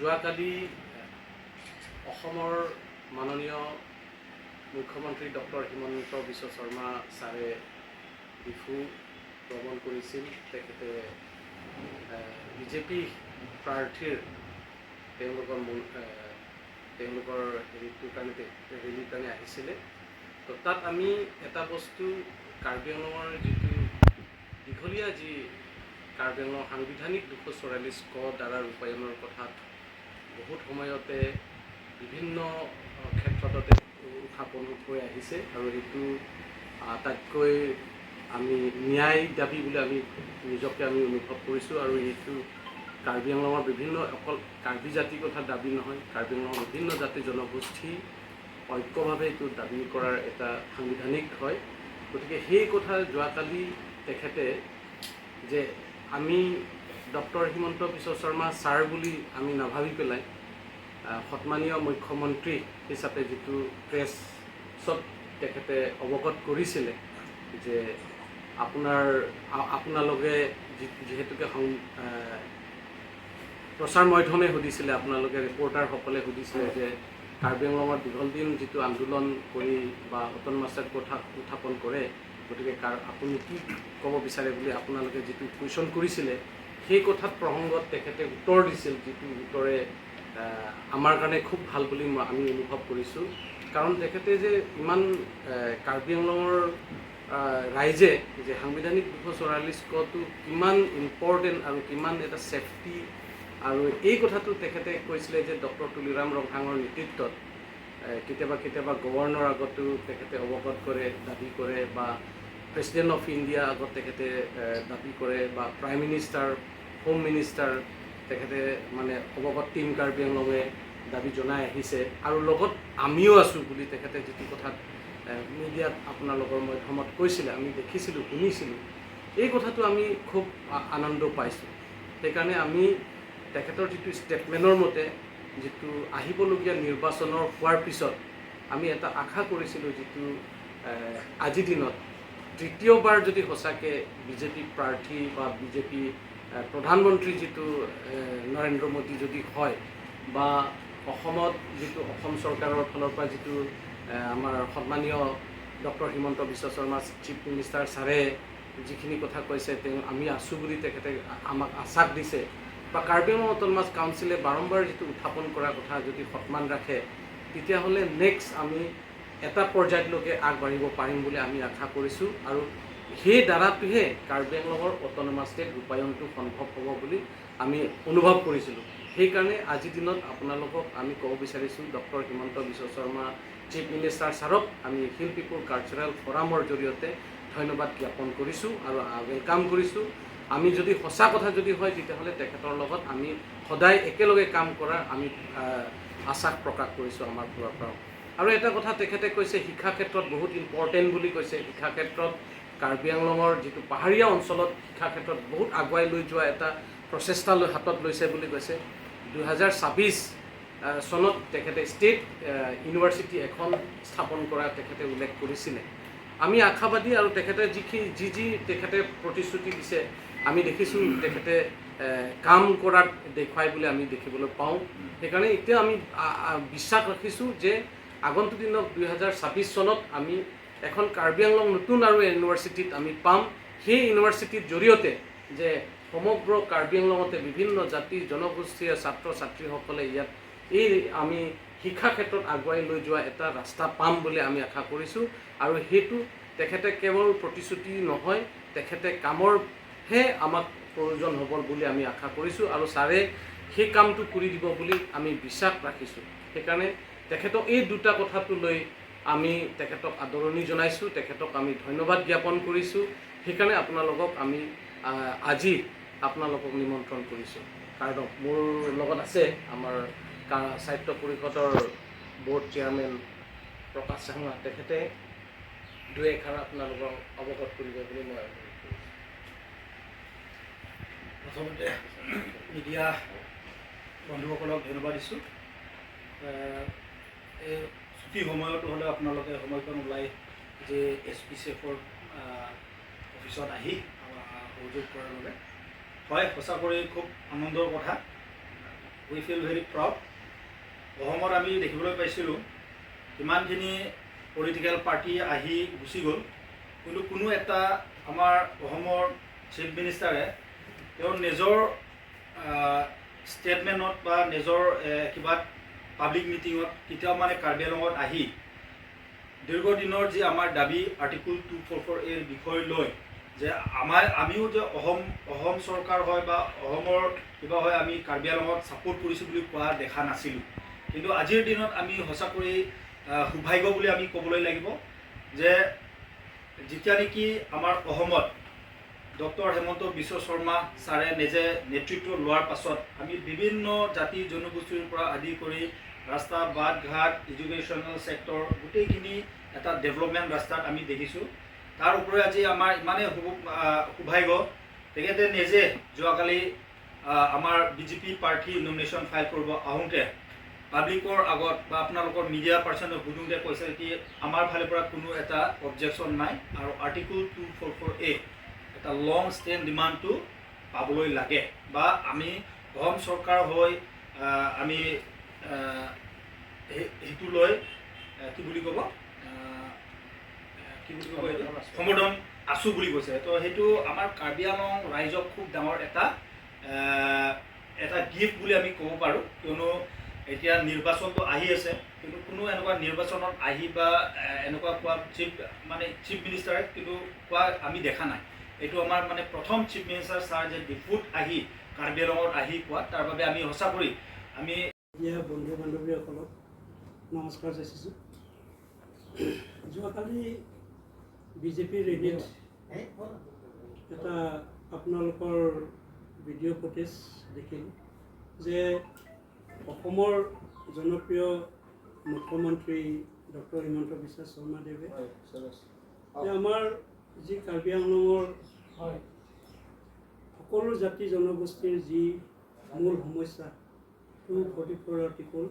যোৱাকালি অসমৰ মাননীয় মুখ্যমন্ত্ৰী ডক্টৰ হিমন্ত বিশ্ব শৰ্মা ছাৰে ডিফু ভ্ৰমণ কৰিছিল। তেখেতে বিজেপি প্ৰাৰ্থীৰ তেওঁলোকৰ ৰেলীৰ কাৰণে আহিছিলে। তো তাত আমি এটা বস্তু কাৰ্বি আংলঙৰ যিটো দীঘলীয়া যি কাৰ্বি আংলঙৰ সাংবিধানিক 244 ক দ্বাৰা ৰূপায়ণৰ কথাত বহুত সময়তে বিভিন্ন ক্ষেত্ৰতে উত্থাপন হৈ আহিছে আৰু সেইটো আটাইতকৈ আমি ন্যায় দাবী বুলি আমি নিজকে অনুভৱ কৰিছোঁ। আৰু এইটো কাৰ্বি আংলঙৰ বিভিন্ন অকল কাৰ্বি জাতিৰ কথা দাবী নহয়, কাৰ্বি আংলঙৰ বিভিন্ন জাতি জনগোষ্ঠী ঐক্যভাৱে এইটো দাবী কৰাৰ এটা সাংবিধানিক হয়। গতিকে সেই কথা যোৱাকালি তেখেতে যে আমি ডক্টৰ হিমন্ত বিশ্ব শৰ্মা ছাৰ বুলি আমি নাভাবি পেলাই সন্মানীয় মুখ্যমন্ত্ৰী হিচাপে যিটো প্ৰেছত তেখেতে অৱগত কৰিছিলে যে আপোনালোকে যিহেতুকে প্ৰচাৰ মাধ্যমে সুধিছিলে, আপোনালোকে ৰিপৰ্টাৰসকলে সুধিছিলে যে কাৰ্বি আংলঙৰ দীঘল দিন যিটো আন্দোলন কৰি বা অট'নমাছৰ কথা উত্থাপন কৰে, গতিকে আপুনি কি ক'ব বিচাৰে বুলি আপোনালোকে যিটো কুৱেশ্যন কৰিছিলে, সেই কথাত প্ৰসংগত তেখেতে উত্তৰ দিছিল, যিটো উত্তৰে আমাৰ কাৰণে খুব ভাল বুলি আমি অনুভৱ কৰিছোঁ। কাৰণ তেখেতে যে ইমান কাৰ্বি আংলঙৰ ৰাইজে যে সাংবিধানিক 244 কটো কিমান ইম্পৰ্টেণ্ট আৰু কিমান এটা ছেফটি, আৰু এই কথাটো তেখেতে কৈছিলে যে ডক্টৰ তুলিৰাম ৰংথাঙৰ নেতৃত্বত কেতিয়াবা গভৰ্ণৰ আগতো তেখেতে অৱগত কৰে, দাবী কৰে, বা প্ৰেছিডেণ্ট অফ ইণ্ডিয়া আগত তেখেতে দাবী কৰে, বা প্ৰাইম মিনিষ্টাৰ, হোম মিনিষ্টাৰ তেখেতে মানে অৱগত টিম কাৰ্বি আংলঙে দাবী জনাই আহিছে। আৰু লগত আমিও আছোঁ বুলি তেখেতে যিটো কথাত মিডিয়াত আপোনালোকৰ মাধ্যমত কৈছিলে, আমি দেখিছিলোঁ, শুনিছিলোঁ, এই কথাটো আমি খুব আনন্দ পাইছোঁ। সেইকাৰণে আমি তেখেতৰ যিটো ষ্টেটমেণ্টৰ মতে যিটো আহিবলগীয়া নিৰ্বাচনৰ হোৱাৰ পিছত আমি এটা আশা কৰিছিলোঁ, যিটো আজিৰ দিনত তৃতীয়বাৰ যদি সঁচাকৈ বিজেপি প্ৰাৰ্থী বা বিজেপি প্ৰধানমন্ত্ৰী যিটো নৰেন্দ্ৰ মোদী যদি হয়, বা অসমত যিটো অসম চৰকাৰৰ ফালৰ পৰা যিটো আমাৰ সন্মানীয় doctor Himanta Biswa Sarma chief minister ছাৰে যিখিনি কথা কৈছে, আমি আছোঁ বুলি তেখেতে আমাক আশ্বাস দিছে, বা কাৰ্বি আংলং অট'নমাছ কাউন্সিলে বাৰম্বাৰ যিটো উত্থাপন কৰা কথা যদি সন্মান ৰাখে, তেতিয়াহ'লে নেক্সট আমি এটা পৰ্যায়লৈকে আগবাঢ়িব পাৰিম বুলি আমি আশা কৰিছোঁ। আৰু সেই দ্বাৰাটোহে কাৰ্বি আংলঙৰ অট'নমাছ ষ্টেট ৰূপায়ণটো সম্ভৱ হ'ব বুলি আমি অনুভৱ কৰিছিলোঁ। সেইকাৰণে আজিৰ দিনত আপোনালোকক আমি ক'ব বিচাৰিছোঁ, doctor Himanta Biswa Sarma chief minister ছাৰক আমি হিল পিপুল কালচাৰেল ফৰামৰ জৰিয়তে ধন্যবাদ জ্ঞাপন কৰিছোঁ আৰু ৱেলকাম কৰিছোঁ। আমি যদি সঁচা কথা যদি হয়, তেতিয়াহ'লে তেখেতৰ লগত আমি সদায় একেলগে কাম কৰাৰ আমি আশ্বাস প্ৰকাশ কৰিছোঁ আমাৰ ফালৰ পৰাও। আৰু এটা কথা তেখেতে কৈছে, শিক্ষা ক্ষেত্ৰত বহুত ইম্পৰ্টেণ্ট বুলি কৈছে। শিক্ষা ক্ষেত্ৰত কাৰ্বি আংলঙৰ যিটো পাহাৰীয়া অঞ্চলত শিক্ষা ক্ষেত্ৰত বহুত আগুৱাই লৈ যোৱা এটা প্ৰচেষ্টা হাতত লৈছে বুলি কৈছে। 2026 চনত তেখেতে ষ্টেট ইউনিভাৰ্চিটি এখন স্থাপন কৰা তেখেতে উল্লেখ কৰিছিলে। আমি আশাবাদী, আৰু তেখেতে যি তেখেতে প্ৰতিশ্ৰুতি দিছে আমি দেখিছোঁ, তেখেতে কাম কৰাত দেখুৱাই বুলি আমি দেখিবলৈ পাওঁ। সেইকাৰণে এতিয়া আমি বিশ্বাস ৰাখিছোঁ যে আগন্তুক দিনত 2026 চনত আমি এখন কাৰ্বি আংলং নতুন আৰু ইউনিভাৰ্চিটিত আমি পাম। সেই ইউনিভাৰ্চিটিৰ জৰিয়তে যে সমগ্ৰ কাৰ্বি আংলঙতে বিভিন্ন জাতি জনগোষ্ঠীয় ছাত্ৰ ছাত্ৰীসকলে ইয়াত আমি শিক্ষা ক্ষেত্ৰত আগুৱাই লৈ যোৱা এটা ৰাস্তা পাম বুলি আমি আশা কৰিছোঁ। আৰু সেইটো তেখেতে কেৱল প্ৰতিশ্ৰুতি নহয়, তেখেতে কামৰহে আমাক প্ৰয়োজন হ'ব বুলি আমি আশা কৰিছোঁ, আৰু ছাৰে সেই কামটো কৰি দিব বুলি আমি বিশ্বাস ৰাখিছোঁ। সেইকাৰণে তেখেতক এই দুটা কথাটো লৈ আমি তেখেতক আদৰণি জনাইছোঁ, তেখেতক আমি ধন্যবাদ জ্ঞাপন কৰিছোঁ। সেইকাৰণে আপোনালোকক আমি আজি আপোনালোকক নিমন্ত্ৰণ কৰিছোঁ। কাৰণ মোৰ লগত আছে আমাৰ সাহিত্য পৰিষদৰ ব'ৰ্ড চেয়াৰমেন প্ৰকাশ চাংমা, তেখেতে দুই এষাৰ আপোনালোকক অৱগত কৰিব বুলি মই অনুৰোধ কৰিছোঁ। প্ৰথমতে মিডিয়া বন্ধুসকলক ধন্যবাদ দিছোঁ। এই ছুটি সময়তো হ'লে আপোনালোকে সময়কণ ওলাই যে HPCFৰ অফিচত আহি সহযোগ কৰাৰ বাবে হয়, সঁচাকৈ খুব আনন্দৰ কথা। উই ফিল ভেৰি প্ৰাউড। অসমত আমি দেখিবলৈ পাইছিলোঁ কিমানখিনি পলিটিকেল পাৰ্টি আহি গুচি গ'ল, কিন্তু কোনো এটা আমাৰ অসমৰ চিফ মিনিষ্টাৰে তেওঁৰ নিজৰ ষ্টেটমেণ্টত বা নিজৰ কিবা পাব্লিক মিটিঙত কেতিয়াও মানে কাৰ্বি আংলঙত আহি দীৰ্ঘদিনৰ যি আমাৰ দাবী আৰ্টিকল 244A বিষয় লৈ যে আমিও যে অসম চৰকাৰ হয় বা অসমৰ কিবা হয় আমি কাৰ্বি আংলঙত ছাপোৰ্ট কৰিছোঁ বুলি কোৱা দেখা নাছিলোঁ। কিন্তু আজিৰ দিনত আমি সঁচাকৈ সৌভাগ্য বুলি আমি ক'বলৈ লাগিব যে যেতিয়া নেকি আমাৰ অসমত ডক্টৰ হেমন্ত বিশ্ব শৰ্মা ছাৰে নিজে নেতৃত্ব লোৱাৰ পাছত আমি বিভিন্ন জাতি জনগোষ্ঠীৰ পৰা আদি কৰি ৰাস্তা বাট ঘাট এডুকেশ্যনেল ছেক্টৰ গোটেইখিনি এটা ডেভেলপমেণ্ট ৰাস্তাত আমি দেখিছোঁ। তাৰ উপৰি আজি আমাৰ ইমানেই সৌভাগ্য তেখেতে নিজে যোৱাকালি আমাৰ বিজেপি প্ৰাৰ্থী নমিনেশ্যন ফাইল কৰিব আহোঁতে পাব্লিকৰ আগত বা আপোনালোকৰ মিডিয়া পাৰ্চনক সুধোঁতে কৈছে কি আমাৰ ফালৰ পৰা কোনো এটা অবজেকশ্যন নাই আৰু আৰ্টিকল 244A এটা লং ষ্টেণ্ড ডিমাণ্ডটো পাবলৈ লাগে বা আমি অসম চৰকাৰ হৈ আমি সেইটো লৈ কি বুলি ক'ব সমৰ্থন আছোঁ বুলি কৈছে। তো সেইটো আমাৰ কাৰ্বি আংলং ৰাইজক খুব ডাঙৰ এটা গিফ্ট বুলি আমি ক'ব পাৰোঁ, কিয়নো এতিয়া নিৰ্বাচনটো আহি আছে, কিন্তু কোনো এনেকুৱা নিৰ্বাচনত আহি বা এনেকুৱা কোৱা চিফ মিনিষ্টাৰে কিন্তু কোৱা আমি দেখা নাই। এইটো আমাৰ মানে প্ৰথম চিফ মিনিষ্টাৰ ছাৰ যে ডিফুত আহি কাৰ্বি আংলঙত আহি কোৱা, তাৰ বাবে আমি সঁচাকৈ আমি বন্ধু বান্ধৱীসকলক নমস্কাৰ যাচিছোঁ। যোৱাকালি বিজেপি ৰেলীত এটা আপোনালোকৰ ভিডিঅ' ফুটেজ দেখিলোঁ যে অসমৰ জনপ্ৰিয় মুখ্যমন্ত্ৰী ডক্টৰ হিমন্ত বিশ্ব শৰ্মাদেৱে আমাৰ যি কাৰ্বি আংলঙৰ সকলো জাতি জনগোষ্ঠীৰ যি মূল সমস্যা 244 আৰ্টিকল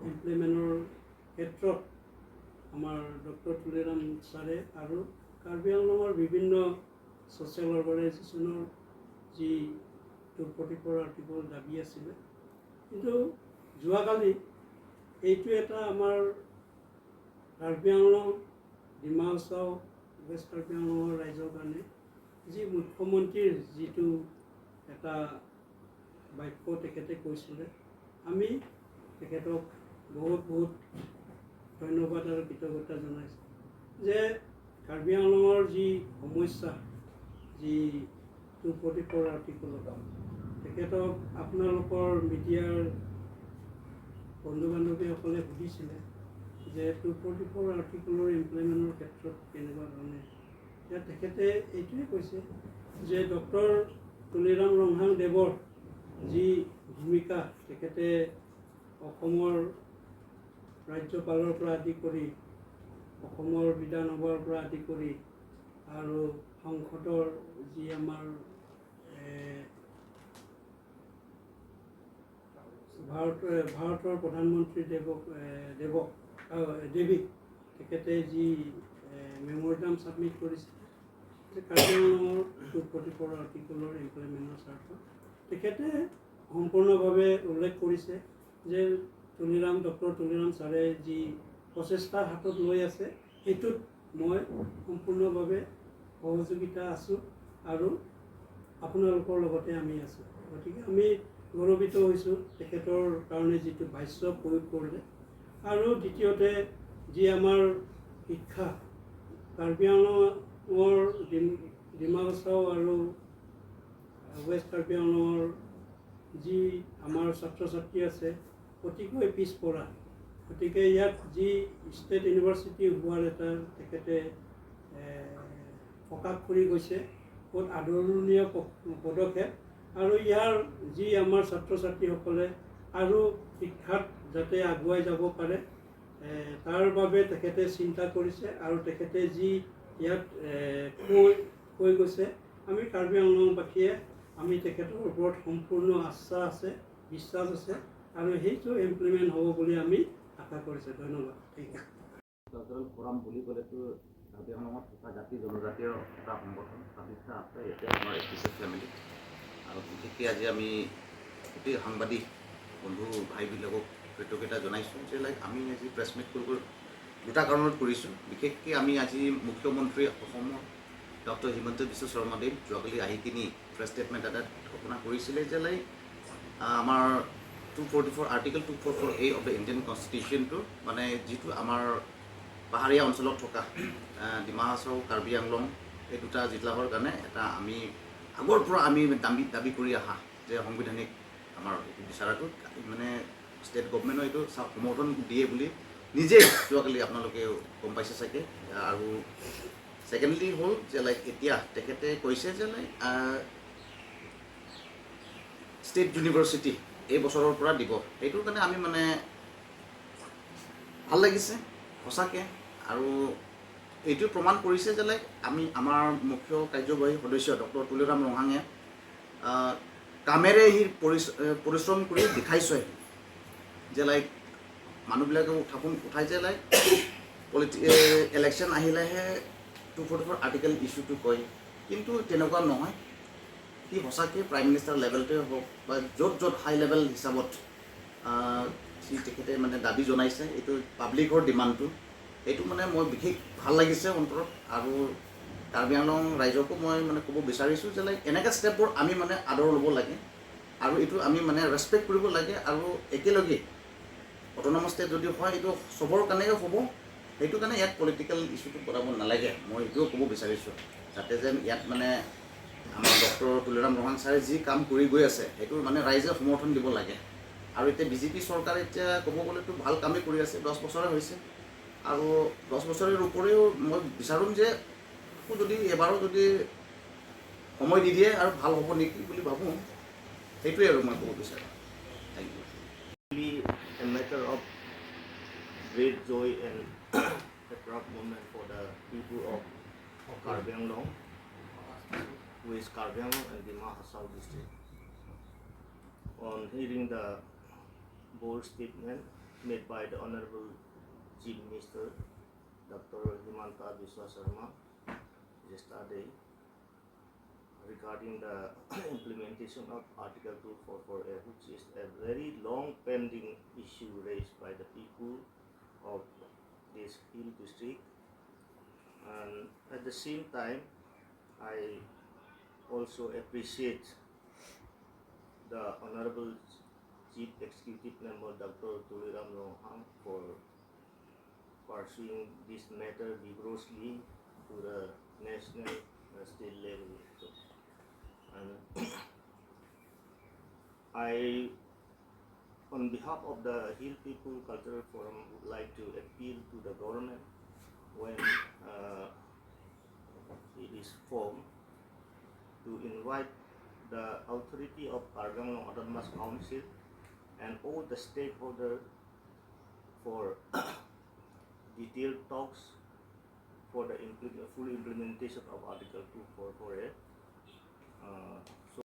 ইমপ্লিমেণ্টৰ ক্ষেত্ৰত আমাৰ ডক্টৰ তুলিৰাম ছাৰে আৰু কাৰ্বি আংলঙৰ বিভিন্ন ছ'চিয়েল অৰ্গেনাইজেশ্যনৰ যি 244 আৰ্টিকল দাবী আছিলে, কিন্তু যোৱাকালি এইটো এটা আমাৰ কাৰ্বি আংলং ডিমা হাছাও ৱেষ্ট কাৰ্বি আংলঙৰ ৰাইজৰ কাৰণে যি মুখ্যমন্ত্ৰীৰ যিটো এটা বাক্য তেখেতে কৈছিলে, আমি তেখেতক বহুত ধন্যবাদ আৰু কৃতজ্ঞতা জনাইছোঁ যে কাৰ্বি আংলঙৰ যি সমস্যা যি 244 আৰ্টিকলত তেখেতক আপোনালোকৰ মিডিয়াৰ বন্ধু বান্ধৱীসকলে সুধিছিলে যে 244 আৰ্টিকলৰ ইমপ্লিমেণ্টৰ ক্ষেত্ৰত কেনেকুৱা ধৰণে, এতিয়া তেখেতে এইটোৱে কৈছে যে ডক্টৰ তুলিৰাম ৰংহাংদেৱৰ যি ভূমিকা, তেখেতে অসমৰ ৰাজ্যপালৰ পৰা আদি কৰি অসমৰ বিধানসভাৰ পৰা আদি কৰি আৰু সংসদৰ যি আমাৰ ভাৰতৰ প্ৰধানমন্ত্ৰী দেৱীক তেখেতে যি মেমৰেণ্ডাম ছাবমিট কৰিছে যে কাৰ্বি আংলঙৰ 244 আৰ্টিকলৰ ইমপ্লিমেণ্টৰ স্বাৰ্থত, তেখেতে সম্পূৰ্ণভাৱে উল্লেখ কৰিছে যে ডক্টৰ তুলিৰাম ছাৰে যি প্ৰচেষ্টা হাতত লৈ আছে সেইটোত মই সম্পূৰ্ণভাৱে সহযোগিতা আছোঁ আৰু আপোনালোকৰ লগতে আমি আছোঁ। গতিকে আমি গৌৰৱিত হৈছোঁ তেখেতৰ কাৰণে যিটো ভাষ্য প্ৰয়োগ কৰিলে। আৰু দ্বিতীয়তে যি আমাৰ শিক্ষা কাৰ্বি আংলঙৰ ডিমা হাছাও আৰু ৱেষ্ট কাৰ্বি আংলঙৰ যি আমাৰ ছাত্ৰ ছাত্ৰী আছে অতিকৈ পিছপৰা, গতিকে ইয়াত যি ষ্টেট ইউনিভাৰ্চিটি হোৱাৰ এটা তেখেতে প্ৰকাশ কৰি গৈছে, বহুত আদৰণীয় পদক্ষেপ। আৰু ইয়াৰ যি আমাৰ ছাত্ৰ ছাত্ৰীসকলে আৰু শিক্ষাত যাতে আগুৱাই যাব পাৰে তাৰ বাবে তেখেতে চিন্তা কৰিছে আৰু তেখেতে যি ইয়াত কৈ গৈছে, আমি কাৰ্বি আংলঙবাসীয়ে আমি তেখেতৰ ওপৰত সম্পূৰ্ণ আস্থা আছে, বিশ্বাস আছে আৰু সেইটো ইমপ্লিমেণ্ট হ'ব বুলি আমি আশা কৰিছোঁ। ধন্যবাদ। ঠিক আছে। কালচাৰেল ফৰাম বুলি ক'লেতো কাৰ্বি আংলঙত থকা জাতি জনজাতীয় এটা সংগঠন প্ৰতিষ্ঠা আছে ইয়াতে আমাৰ HPCF ফেমিলি, আৰু বিশেষকৈ আজি আমি গোটেই সাংবাদিক বন্ধু ভাইবিলাকক কৃতজ্ঞতা জনাইছোঁ যে আমি আজি প্ৰেছ মিট কৰিব দুটা কাৰণত কৰিছোঁ। বিশেষকৈ আমি আজি মুখ্যমন্ত্ৰী অসমৰ ডক্টৰ হিমন্ত বিশ্ব শৰ্মাদেৱ যোৱাকালি আহি কিনি প্ৰেছ ষ্টেটমেণ্ট এটা ঘোষণা কৰিছিলে যে আমাৰ 244 article 244A of the Indian কনষ্টিটিউশ্যনটো মানে যিটো আমাৰ পাহাৰীয়া অঞ্চলত থকা ডিমা হাছাও কাৰ্বি আংলং এই দুটা জিলাৰ কাৰণে এটা আমি আগৰ পৰা আমি দাবী কৰি অহা যে সাংবিধানিক আমাৰ এইটো বিচাৰাটো মানে ষ্টেট গভৰ্ণমেণ্টে এইটো সমৰ্থন দিয়ে বুলি নিজে যোৱাকালি আপোনালোকে গম পাইছে চাগে। আৰু ছেকেণ্ডলি হ'ল যে এতিয়া তেখেতে কৈছে যে ষ্টেট ইউনিভাৰ্চিটি এই বছৰৰ পৰা দিব। সেইটোৰ কাৰণে আমি মানে ভাল লাগিছে সঁচাকৈ। আৰু এইটো প্ৰমাণ কৰিছে যে আমি আমাৰ মুখ্য কাৰ্যবাহী সদস্য ডক্টৰ তুলিৰাম ৰহাঙে কামেৰে সি পৰিশ্ৰম কৰি দেখাইছে যে মানুহবিলাকে উঠাই যে ইলেকশ্যন আহিলেহে 244 আৰ্টিকেল ইছ্যুটো কয়, কিন্তু তেনেকুৱা নহয়। সি সঁচাকৈ প্ৰাইম মিনিষ্টাৰ লেভেলতে হওক বা য'ত য'ত হাই লেভেল হিচাপত সি তেখেতে মানে দাবী জনাইছে এইটো পাব্লিকৰ ডিমাণ্ডটো। এইটো মানে মই বিশেষ ভাল লাগিছে অন্তৰত। আৰু কাৰ্বি আংলং ৰাইজকো মই মানে ক'ব বিচাৰিছোঁ যে এনেকৈ ষ্টেপবোৰ আমি মানে আদৰ ল'ব লাগে আৰু এইটো আমি মানে ৰেচপেক্ট কৰিব লাগে। আৰু একেলগে অট'নমাছ ষ্টেট যদি হয় এইটো চবৰ কাৰণে হ'ব। সেইটো কাৰণে ইয়াত পলিটিকেল ইছ্যুটো কৰাব নালাগে, মই এইটোও ক'ব বিচাৰিছোঁ। যাতে যেন ইয়াত মানে আমাৰ ডক্টৰ তুলিৰাম ৰহাং ছাৰে যি কাম কৰি গৈ আছে সেইটো মানে ৰাইজে সমৰ্থন দিব লাগে। আৰু এতিয়া বিজেপি চৰকাৰে এতিয়া ক'ব গ'লেতো ভাল কামেই কৰি আছে, 10 বছৰে হৈছে। আৰু 10 বছৰৰ উপৰিও মই বিচাৰোঁ যে যদি এবাৰো যদি সময় দি দিয়ে আৰু ভাল হ'ব নেকি বুলি ভাবোঁ। সেইটোৱে আৰু মই ক'ব বিচাৰোঁ। Thank you. A matter of great joy and a proud moment for the people of Karbi Anglong, who is Karbi Anglong and Dima Hasao district. On hearing the bold statement made by the Honorable Chief Minister Dr. Himanta Biswa Sharma yesterday regarding the implementation of Article 244A, which is a very long pending issue raised by the people of this hill district. And at the same time, I also appreciate the Honorable Chief Executive Member Dr. Tuliram Rohang for pursuing this matter vigorously to the national and state level. And I, on behalf of the Hill People Cultural Forum, would like to appeal to the government when it is formed to invite the authority of Karbi Anglong Autonomous Council and all the stakeholders for detailed talks for the full implementation of Article 244A.